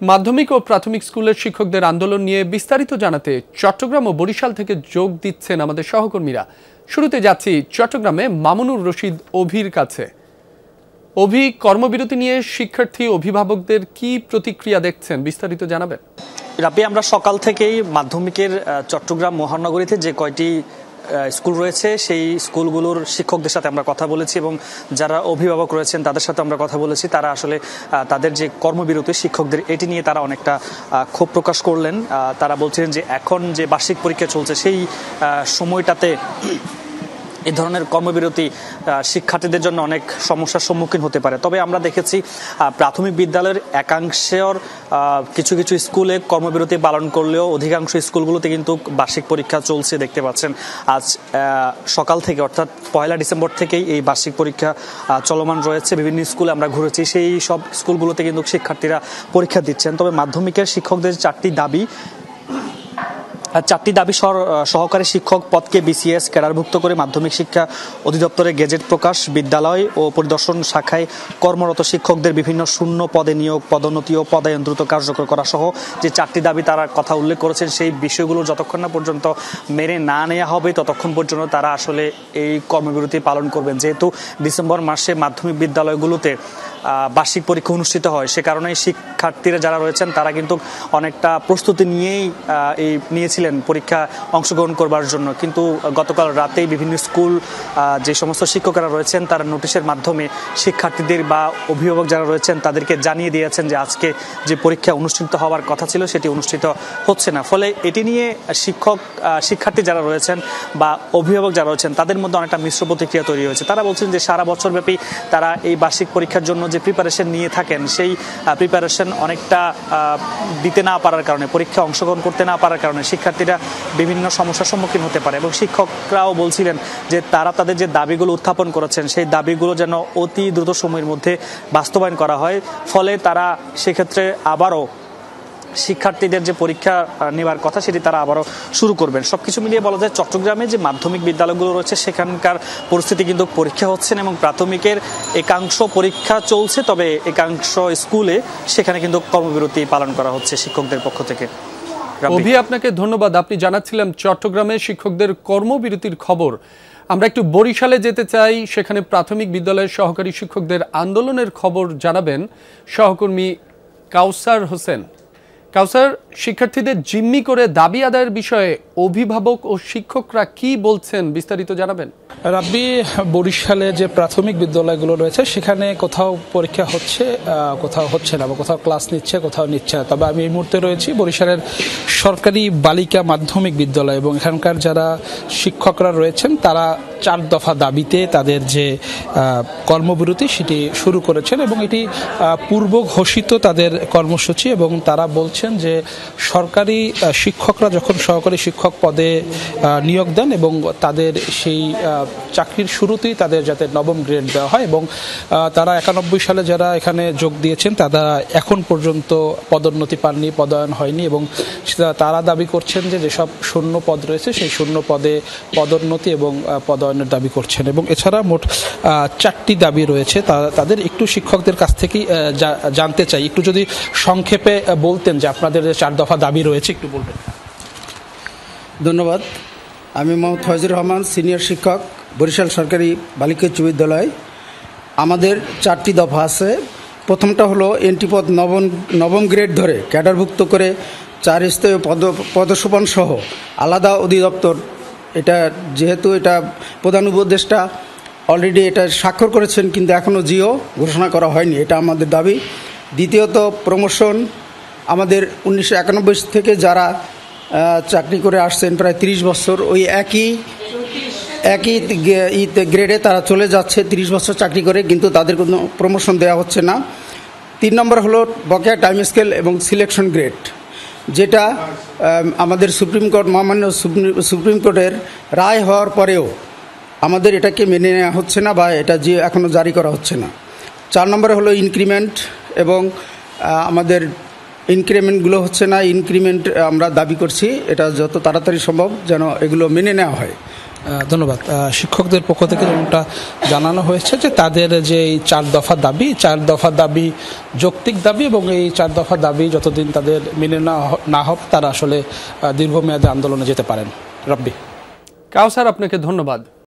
মাধ্যমিক ও প্রাথমিক স্কুলের শিক্ষকদের আন্দোলন নিয়ে বিস্তারিত জানাতে চট্টগ্রাম ও বরিশাল থেকে যোগ দিচ্ছেন আমাদের সহকর্মীরা। শুরুতে যাচ্ছি চট্টগ্রামে মামুনুর রশিদ অভির কাছে। অভি, কর্মবিরতি নিয়ে শিক্ষার্থী অভিভাবকদের কি প্রতিক্রিয়া দেখছেন, বিস্তারিত জানাবেন। রাবি, আমরা সকাল থেকেই মাধ্যমিকের চট্টগ্রাম মহানগরীতে যে কয়টি স্কুল রয়েছে সেই স্কুলগুলোর শিক্ষকদের সাথে আমরা কথা বলেছি এবং যারা অভিভাবক রয়েছেন তাদের সাথে আমরা কথা বলেছি। তারা আসলে তাদের যে কর্মবিরতি শিক্ষকদের, এটি নিয়ে তারা অনেকটা ক্ষোভ প্রকাশ করলেন। তারা বলছেন যে এখন যে বার্ষিক পরীক্ষা চলছে সেই সময়টাতে এই ধরনের কর্মবিরতি শিক্ষার্থীদের জন্য অনেক সমস্যার সম্মুখীন হতে পারে। তবে আমরা দেখেছি প্রাথমিক বিদ্যালয়ের একাংশের কিছু কিছু স্কুলে কর্মবিরতি পালন করলেও অধিকাংশ স্কুলগুলোতে কিন্তু বার্ষিক পরীক্ষা চলছে দেখতে পাচ্ছেন। আজ সকাল থেকে অর্থাৎ 1 ডিসেম্বর থেকেই এই বার্ষিক পরীক্ষা চলমান রয়েছে। বিভিন্ন স্কুলে আমরা ঘুরেছি, সেই সব স্কুলগুলোতে কিন্তু শিক্ষার্থীরা পরীক্ষা দিচ্ছেন। তবে মাধ্যমিকের শিক্ষকদের চারটি দাবি সহকারী শিক্ষক পদকে বিসিএস ক্যাডারভুক্ত করে মাধ্যমিক শিক্ষা অধিদপ্তরের গেজেট প্রকাশ, বিদ্যালয় ও পরিদর্শন শাখায় কর্মরত শিক্ষকদের বিভিন্ন শূন্য পদে নিয়োগ, পদোন্নতি ও পদায়ন দ্রুত কার্যকর করা সহ যে চারটি দাবি তারা কথা উল্লেখ করেছেন, সেই বিষয়গুলো যতক্ষণ না পর্যন্ত মেনে না নেওয়া হবে ততক্ষণ পর্যন্ত তারা আসলে এই কর্মবিরতি পালন করবেন। যেহেতু ডিসেম্বর মাসে মাধ্যমিক বিদ্যালয়গুলোতে বার্ষিক পরীক্ষা অনুষ্ঠিত হয়, সে কারণে শিক্ষার্থীরা যারা রয়েছেন তারা কিন্তু অনেকটা প্রস্তুতি নিয়েছিলেন পরীক্ষা অংশগ্রহণ করবার জন্য। কিন্তু গতকাল রাতেই বিভিন্ন স্কুল যে সমস্ত শিক্ষকেরা রয়েছেন তারা নোটিশের মাধ্যমে শিক্ষার্থীদের বা অভিভাবক যারা রয়েছেন তাদেরকে জানিয়ে দিয়েছেন যে আজকে যে পরীক্ষা অনুষ্ঠিত হওয়ার কথা ছিল সেটি অনুষ্ঠিত হচ্ছে না। ফলে এটি নিয়ে শিক্ষার্থী যারা রয়েছেন বা অভিভাবক যারা রয়েছেন তাদের মধ্যে অনেকটা মিশ্র প্রতিক্রিয়া তৈরি হয়েছে। তারা বলছেন যে সারা বছর ব্যাপী তারা এই বার্ষিক পরীক্ষার জন্য যে প্রিপারেশন নিয়ে থাকেন সেই প্রিপারেশন অনেকটা দিতে না পারার কারণে, পরীক্ষা অংশগ্রহণ করতে না পারার কারণে শিক্ষার্থীরা বিভিন্ন সমস্যার সম্মুখীন হতে পারে। এবং শিক্ষকরাও বলছিলেন যে তারা তাদের যে দাবিগুলো উত্থাপন করেছেন সেই দাবিগুলো যেন অতি দ্রুত সময়ের মধ্যে বাস্তবায়ন করা হয়। ফলে তারা সেক্ষেত্রে আবারও শিক্ষার্থীদের যে পরীক্ষা নেওয়ার কথা সেটি তারা আবারও শুরু করবেন। সবকিছু মিলিয়ে বলা যায় চট্টগ্রামে যে মাধ্যমিক বিদ্যালয়গুলো রয়েছে সেখানকার পরিস্থিতি কিন্তু পরীক্ষা হচ্ছে না এবং প্রাথমিকের একাংশ পরীক্ষা চলছে, তবে একাংশ স্কুলে সেখানে কিন্তু কর্মবিরতি পালন করা হচ্ছে শিক্ষকদের পক্ষ থেকে। অভি, আপনাকে ধন্যবাদ। আপনি জানাচ্ছিলেন চট্টগ্রামে শিক্ষকদের কর্মবিরতির খবর। আমরা একটু বরিশালে যেতে চাই, সেখানে প্রাথমিক বিদ্যালয়ের সহকারী শিক্ষকদের আন্দোলনের খবর জানাবেন সহকর্মী কাউসার হোসেন। কাউসার, শিক্ষার্থীদের জিম্মি করে দাবি আদায়ের বিষয়ে অভিভাবক ও শিক্ষকরা কি বলছেন, বিস্তারিত জানাবেন। রাব্বি, বরিশালে যে প্রাথমিক বিদ্যালয়গুলো রয়েছে সেখানে কোথাও পরীক্ষা হচ্ছে, কোথাও হচ্ছে না, বা কোথাও ক্লাস নিচ্ছে, কোথাও নিচ্ছে না। তবে আমি এই মুহূর্তে রয়েছি বরিশালের সরকারি বালিকা মাধ্যমিক বিদ্যালয় এবং এখানকার যারা শিক্ষকরা রয়েছেন তারা 4 দফা দাবিতে তাদের যে কর্মবিরতি সেটি শুরু করেছেন এবং এটি পূর্ব ঘোষিত তাদের কর্মসূচি। এবং তারা বলছেন যে সরকারি শিক্ষকরা যখন সহকারী শিক্ষক পদে নিয়োগ দেন এবং তাদের সেই চাকরির শুরুতেই তাদের যাতে নবম গ্রেড দেওয়া হয় এবং তারা 91 সালে যারা এখানে যোগ দিয়েছেন তারা এখন পর্যন্ত পদোন্নতি পাননি, পদায়ন হয়নি এবং তারা দাবি করছেন যে যেসব শূন্য পদ রয়েছে সেই শূন্য পদে পদোন্নতি এবং পদায়নের দাবি করছেন। এবং এছাড়া মোট 4টি দাবি রয়েছে। তাদের একটু শিক্ষকদের কাছ থেকেই জানতে চাই, একটু যদি সংক্ষেপে বলতেন যে আপনাদের যে 4 দফা দাবি রয়েছে একটু বলবেন। ধন্যবাদ। আমি মোহাম্মদ ফয়জুর রহমান, সিনিয়র শিক্ষক, বরিশাল সরকারি বালিকা উচ্চ বিদ্যালয়। আমাদের 4টি দফা আছে। প্রথমটা হলো এন্ট্রি পদ নবম গ্রেড ধরে ক্যাডারভুক্ত করে 4 স্তরীয় পদসোপান সহ আলাদা অধিদপ্তর, এটা যেহেতু এটা প্রধান উপদেষ্টা অলরেডি এটা স্বাক্ষর করেছেন কিন্তু এখনও জিও ঘোষণা করা হয়নি, এটা আমাদের দাবি। দ্বিতীয়ত প্রমোশন, আমাদের 1991 থেকে যারা চাকরি করে আসছেন প্রায় 30 বছর, ওই একই গ্রেডে তারা চলে যাচ্ছে 30 বছর চাকরি করে, কিন্তু তাদের কোনো প্রমোশন দেওয়া হচ্ছে না। 3 নম্বর হলো বকেয়া টাইম স্কেল এবং সিলেকশন গ্রেড, যেটা আমাদের সুপ্রিম কোর্ট, মহামান্য সুপ্রিম কোর্টের রায় হওয়ার পরেও আমাদের এটাকে মেনে নেওয়া হচ্ছে না বা এটা যে এখনও জারি করা হচ্ছে না। 4 নম্বরে হলো ইনক্রিমেন্ট, এবং আমাদের ইনক্রিমেন্টগুলো হচ্ছে না। ইনক্রিমেন্ট আমরা দাবি করছি এটা যত তাড়াতাড়ি সম্ভব যেন এগুলো মেনে নেওয়া হয়। ধন্যবাদ। শিক্ষকদের পক্ষ থেকে যেমনটা জানানো হয়েছে যে তাদের যে এই 4 দফা দাবি যৌক্তিক দাবি, এবং এই 4 দফা দাবি যতদিন তাদের মেনে না হবে তারা আসলে দীর্ঘমেয়াদী আন্দোলনে যেতে পারেন। রব্বি। কাউসার, আপনাকে ধন্যবাদ।